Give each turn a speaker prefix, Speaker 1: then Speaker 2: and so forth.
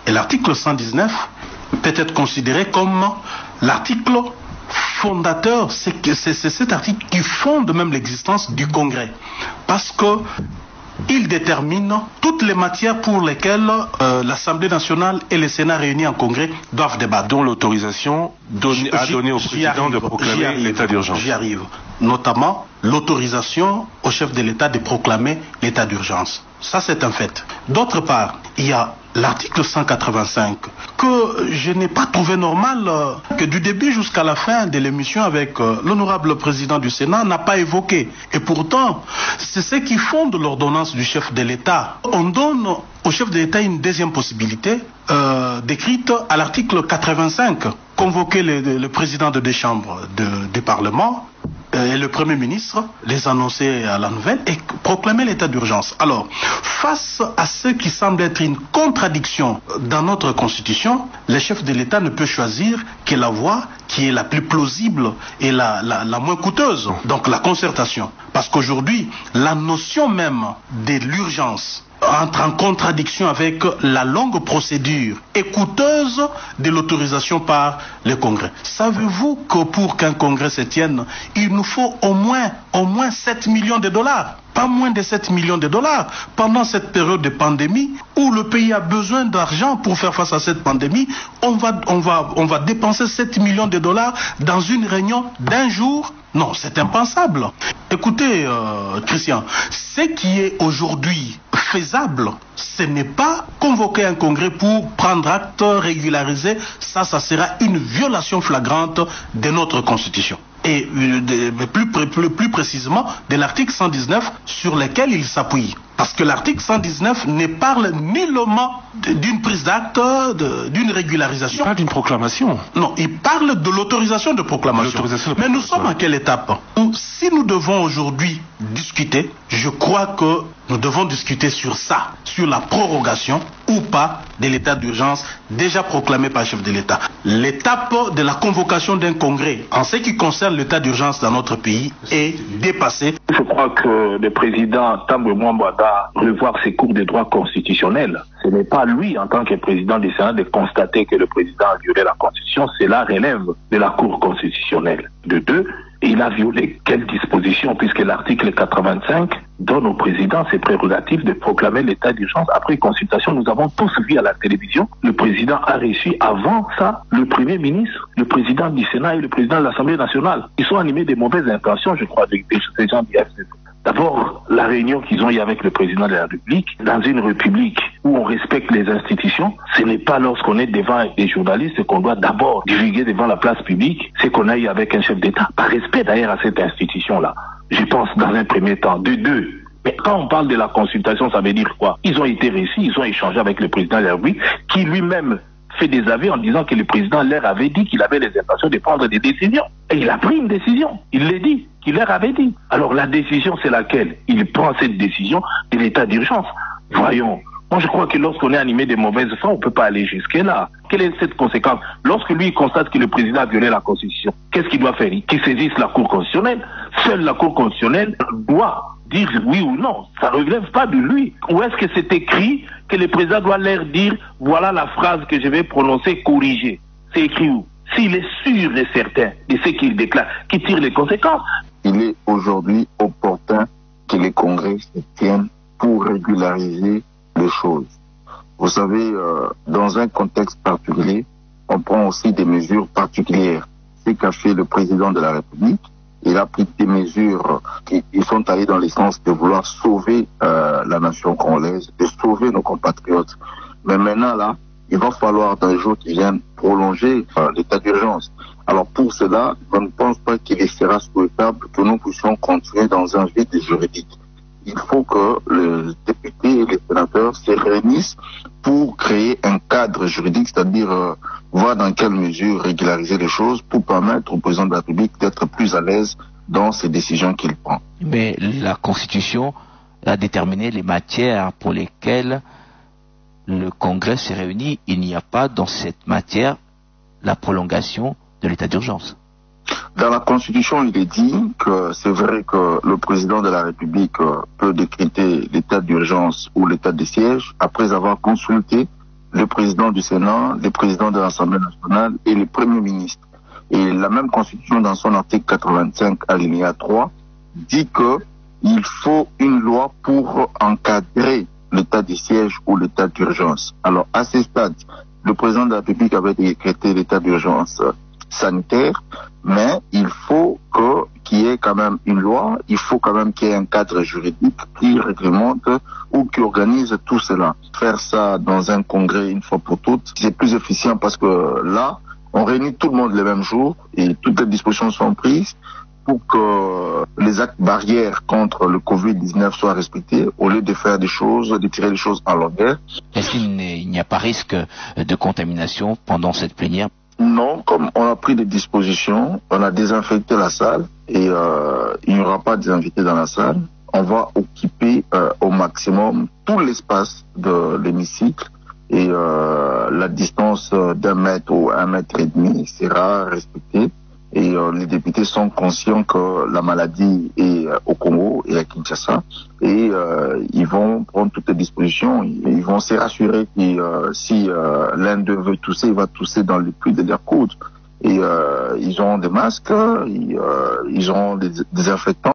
Speaker 1: Et l'article 119 peut être considéré comme l'article fondateur, c'est cet article qui fonde même l'existence du Congrès. Parce que il détermine toutes les matières pour lesquelles l'Assemblée nationale et le Sénat réunis en Congrès doivent débattre.
Speaker 2: Dont l'autorisation à donner au président de proclamer l'état d'urgence.
Speaker 1: J'y arrive. Notamment l'autorisation au chef de l'État de proclamer l'état d'urgence. Ça, c'est un fait. D'autre part, il y a l'article 185 que je n'ai pas trouvé normal que du début jusqu'à la fin de l'émission avec l'honorable président du Sénat n'a pas évoqué. Et pourtant, c'est ce qui fonde l'ordonnance du chef de l'État. On donne au chef de l'État une deuxième possibilité décrite à l'article 85. Convoquer le président de deux chambres du Parlement et le Premier ministre, les annoncer à la nouvelle et proclamer l'état d'urgence. Alors, face à ce qui semble être une contradiction dans notre Constitution, le chef de l'État ne peut choisir que la voie qui est la plus plausible et la moins coûteuse, donc la concertation. Parce qu'aujourd'hui, la notion même de l'urgence entre en contradiction avec la longue procédure et coûteuse de l'autorisation par le Congrès. Savez-vous que pour qu'un Congrès se tienne, il nous faut au moins 7 millions de dollars, pas moins de 7 millions de dollars, pendant cette période de pandémie où le pays a besoin d'argent pour faire face à cette pandémie. On va dépenser 7 millions de dollars dans une réunion d'un jour? Non, c'est impensable. Écoutez, Christian, ce qui est aujourd'hui faisable, ce n'est pas convoquer un congrès pour prendre acte, régulariser. Ça sera une violation flagrante de notre Constitution. Et plus précisément de l'article 119 sur lequel il s'appuie. Parce que l'article 119 ne parle nullement d'une prise d'acte, d'une régularisation.
Speaker 2: Il parle d'une proclamation.
Speaker 1: Non, il parle de l'autorisation de proclamation. Mais nous sommes à quelle étape? Si nous devons aujourd'hui discuter, je crois que nous devons discuter sur ça, sur la prorogation ou pas de l'état d'urgence déjà proclamé par le chef de l'État. L'étape de la convocation d'un congrès en ce qui concerne l'état d'urgence dans notre pays est dépassée.
Speaker 3: Je crois que le président Tambwe Mwamba doit revoir ses cours de droit constitutionnel. Ce n'est pas lui, en tant que président du Sénat, de constater que le président a violé la Constitution. Cela relève de la Cour constitutionnelle. De deux, il a violé quelle disposition, puisque l'article 85 donne au président ses prérogatives de proclamer l'état d'urgence après consultation. Nous avons tous vu à la télévision, le président a reçu avant ça le Premier ministre, le président du Sénat et le président de l'Assemblée nationale. Ils sont animés de mauvaises intentions, je crois, de ces gens du FCC. D'abord, la réunion qu'ils ont eue avec le président de la République, dans une république où on respecte les institutions, ce n'est pas lorsqu'on est devant des journalistes qu'on doit d'abord divulguer devant la place publique ce qu'on a eu avec un chef d'État. Par respect d'ailleurs à cette institution-là, je pense dans un premier temps. De deux, mais quand on parle de la consultation, ça veut dire quoi? Ils ont été reçus, ils ont échangé avec le président de la République, qui lui-même fait des avis en disant que le président leur avait dit qu'il avait les intentions de prendre des décisions. Et il a pris une décision. Il l'a dit. Il leur avait dit. Alors la décision, c'est laquelle? Il prend cette décision de l'état d'urgence. Voyons. Moi, je crois que lorsqu'on est animé de mauvaises foi, on ne peut pas aller jusque-là. Quelle est cette conséquence? Lorsque lui constate que le président a violé la Constitution, qu'est-ce qu'il doit faire? Qu'il saisisse la Cour constitutionnelle. Seule la Cour constitutionnelle doit dire oui ou non. Ça ne relève pas de lui. Ou est-ce que c'est écrit que le président doit leur dire voilà la phrase que je vais prononcer, corriger? C'est écrit où? S'il est sûr et certain de ce qu'il déclare, qui tire les conséquences.
Speaker 4: Il est aujourd'hui opportun que les congrès se tiennent pour régulariser les choses. Vous savez, dans un contexte particulier, on prend aussi des mesures particulières. C'est qu'a fait le président de la République. Il a pris des mesures qui sont allées dans le sens de vouloir sauver la nation congolaise, de sauver nos compatriotes. Mais maintenant, là, il va falloir dans les jours qui viennent prolonger l'état d'urgence. Alors pour cela, je ne pense pas qu'il sera souhaitable que nous puissions continuer dans un vide juridique. Il faut que les députés et les sénateurs se réunissent pour créer un cadre juridique, c'est-à-dire voir dans quelle mesure régulariser les choses pour permettre au président de la République d'être plus à l'aise dans ces décisions qu'il prend.
Speaker 5: Mais la Constitution a déterminé les matières pour lesquelles le Congrès s'est réuni. Il n'y a pas dans cette matière la prolongation de l'état d'urgence.
Speaker 4: Dans la Constitution, il est dit que c'est vrai que le président de la République peut décréter l'état d'urgence ou l'état de siège après avoir consulté le président du Sénat, le président de l'Assemblée nationale et le Premier ministre. Et la même Constitution, dans son article 85, alinéa 3, dit que il faut une loi pour encadrer l'état de siège ou l'état d'urgence. Alors, à ce stade, le président de la République avait décrété l'état d'urgence sanitaire, mais il faut qu'il y ait quand même une loi, il faut quand même qu'il y ait un cadre juridique qui réglemente ou qui organise tout cela. Faire ça dans un congrès une fois pour toutes, c'est plus efficient parce que là, on réunit tout le monde le même jour et toutes les dispositions sont prises pour que les actes barrières contre le Covid-19 soient respectés au lieu de faire des choses, de tirer les choses en longueur.
Speaker 5: Est-ce qu'il n'y a pas risque de contamination pendant cette plénière?
Speaker 4: Non, comme on a pris des dispositions, on a désinfecté la salle et il n'y aura pas d'invités dans la salle. On va occuper au maximum tout l'espace de l'hémicycle et la distance d'1 mètre ou 1,5 mètre sera respectée. Et les députés sont conscients que la maladie est au Congo et à Kinshasa et ils vont prendre toutes les dispositions. Ils vont se rassurer que si l'un d'eux veut tousser, il va tousser dans le puits de leur coude. Et ils auront des masques, ils auront des désinfectants.